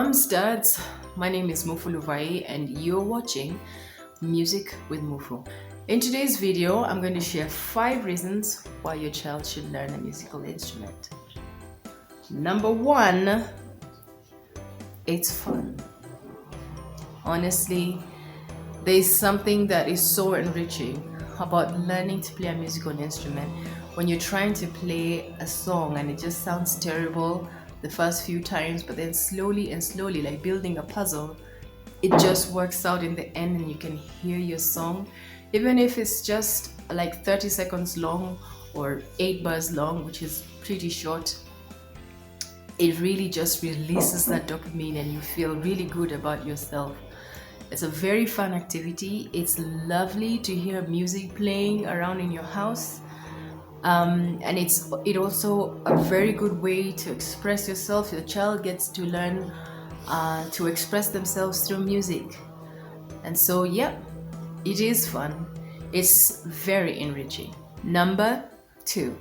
Drum studs, my name is Mufu and you're watching Music with Mufu. In today's video, I'm going to share 5 reasons why your child should learn a musical instrument. Number 1, it's fun. Honestly, there's something that is so enriching about learning to play a musical instrument when you're trying to play a song and it just sounds terrible the first few times, but then slowly and slowly, like building a puzzle, it just works out in the end and you can hear your song, even if it's just like 30 seconds long or 8 bars long, which is pretty short. It really just releases that dopamine and you feel really good about yourself. It's a very fun activity. It's lovely to hear music playing around in your house. And it's also a very good way to express yourself. Your child gets to learn to express themselves through music. And so, yeah, it is fun. It's very enriching. Number 2,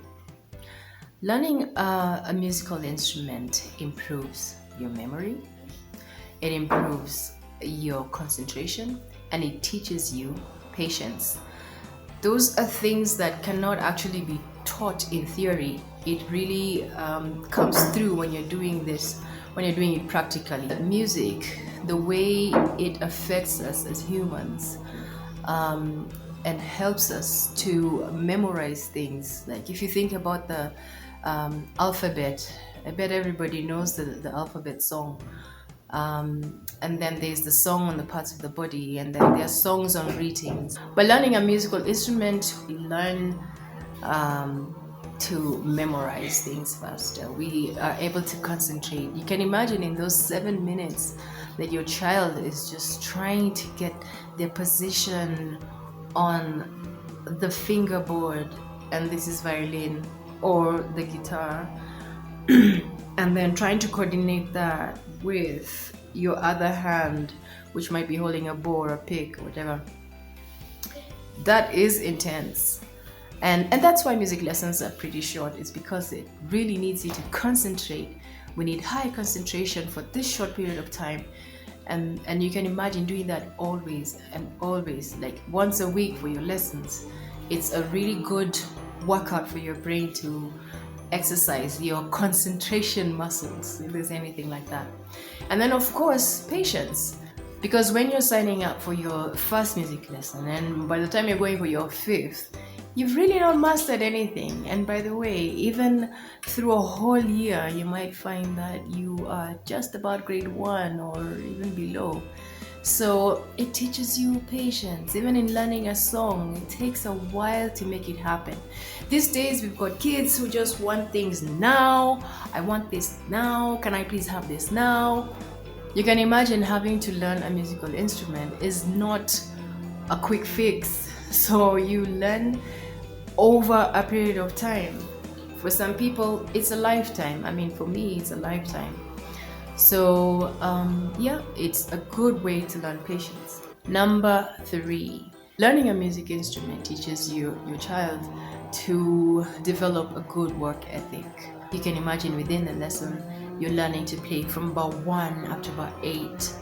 learning a musical instrument improves your memory. It improves your concentration and it teaches you patience. Those are things that cannot actually be taught in theory. It really comes through when you're doing this, when you're doing it practically. Music, the way it affects us as humans, and helps us to memorize things. Like if you think about the alphabet, I bet everybody knows the alphabet song. And then there's the song on the parts of the body, and then there are songs on greetings. By learning a musical instrument, we learn to memorize things faster. We are able to concentrate. You can imagine in those 7 minutes that your child is just trying to get their position on the fingerboard, and this is violin or the guitar, and then trying to coordinate that with your other hand, which might be holding a bow or a pick or whatever. That is intense. And that's why music lessons are pretty short. It's because it really needs you to concentrate. We need high concentration for this short period of time. And you can imagine doing that always and always, like once a week for your lessons. It's a really good workout for your brain to exercise your concentration muscles, if there's anything like that. And then of course, patience. Because when you're signing up for your first music lesson and by the time you're going for your 5th, you've really not mastered anything. And by the way, even through a whole year, you might find that you are just about grade 1 or even below. So it teaches you patience. Even in learning a song, it takes a while to make it happen. These days, we've got kids who just want things now. I want this now. Can I please have this now? You can imagine having to learn a musical instrument is not a quick fix. So you learn over a period of time. For some people, it's a lifetime. I mean, for me, it's a lifetime. So yeah, it's a good way to learn patience. Number 3, learning a music instrument teaches your child to develop a good work ethic. You can imagine within a lesson, you're learning to play from about 1 up to about 8.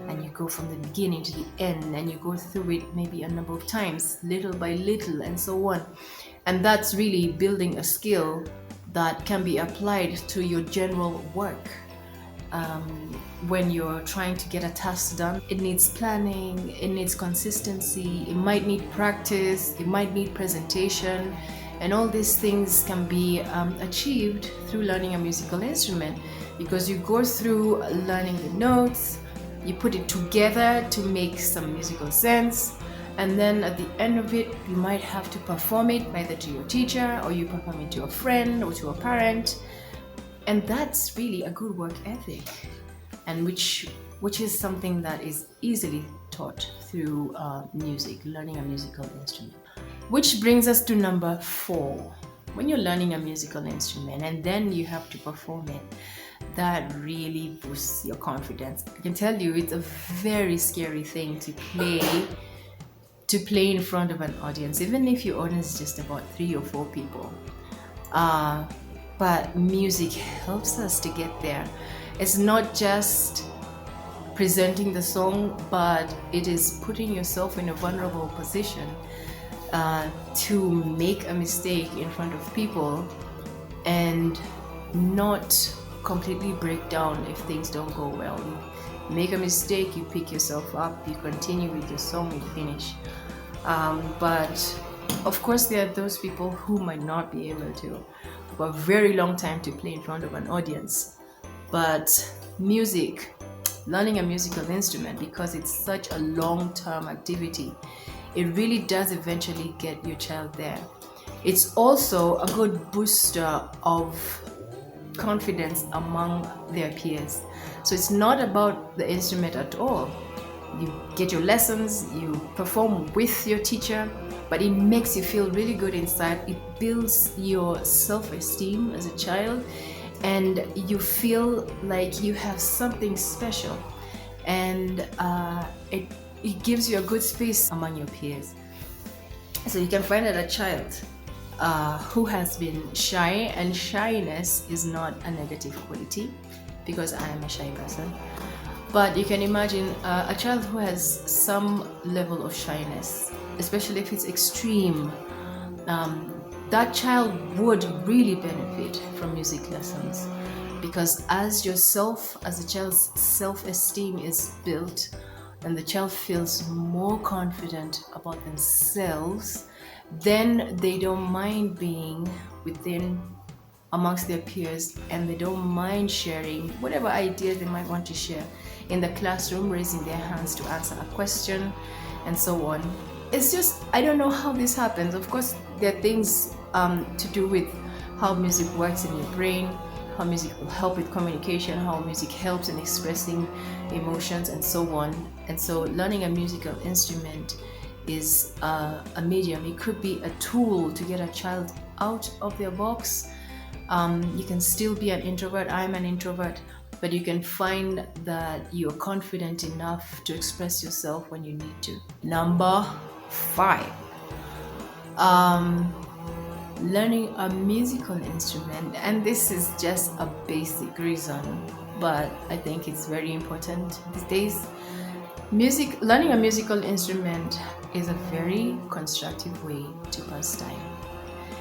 And you go from the beginning to the end and you go through it maybe a number of times, little by little and so on. And that's really building a skill that can be applied to your general work. When you're trying to get a task done, it needs planning, it needs consistency, it might need practice, it might need presentation, and all these things can be achieved through learning a musical instrument because you go through learning the notes, you put it together to make some musical sense, and then at the end of it, you might have to perform it either to your teacher or you perform it to a friend or to a parent. And that's really a good work ethic, and which is something that is easily taught through music, learning a musical instrument. Which brings us to number 4. When you're learning a musical instrument and then you have to perform it, that really boosts your confidence. I can tell you it's a very scary thing to play in front of an audience, even if your audience is just about 3 or 4 people. But music helps us to get there. It's not just presenting the song, but it is putting yourself in a vulnerable position to make a mistake in front of people and not completely break down if things don't go well. You make a mistake, you pick yourself up, you continue with your song, you finish. But of course, there are those people who might not be able to for a very long time to play in front of an audience. But music, learning a musical instrument, because it's such a long-term activity, it really does eventually get your child there. It's also a good booster of confidence among their peers. So it's not about the instrument at all. You get your lessons, you perform with your teacher, but it makes you feel really good inside. It builds your self-esteem as a child, and you feel like you have something special, and it gives you a good space among your peers. So you can find that a child who has been shy, and shyness is not a negative quality, because I am a shy person, but you can imagine a child who has some level of shyness, especially if it's extreme, that child would really benefit from music lessons, because as a child's self-esteem is built and the child feels more confident about themselves, then they don't mind being amongst their peers, and they don't mind sharing whatever ideas they might want to share in the classroom, raising their hands to answer a question and so on. It's just, I don't know how this happens. Of course, there are things to do with how music works in your brain, how music will help with communication, how music helps in expressing emotions and so on. And so learning a musical instrument is a medium. It could be a tool to get a child out of their box. You can still be an introvert. I'm an introvert, but you can find that you're confident enough to express yourself when you need to. Number 5, learning a musical instrument, and this is just a basic reason, but I think it's very important these days. Learning a musical instrument is a very constructive way to pass time.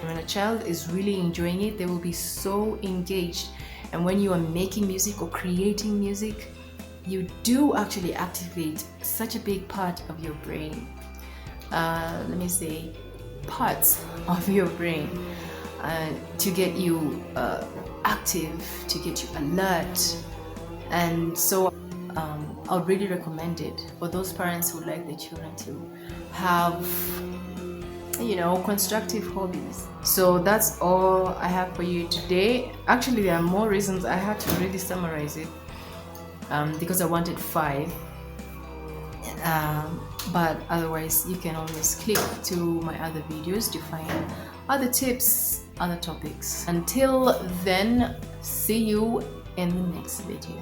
When a child is really enjoying it, they will be so engaged. And when you are making music or creating music, you do actually activate such a big part of your brain. Parts of your brain to get you active, to get you alert. And so I would really recommend it for those parents who like their children to have constructive hobbies. So that's all I have for you today. Actually, there are more reasons. I had to really summarize it because I wanted 5. But otherwise, you can always click to my other videos to find other tips, other topics. Until then, see you in the next video.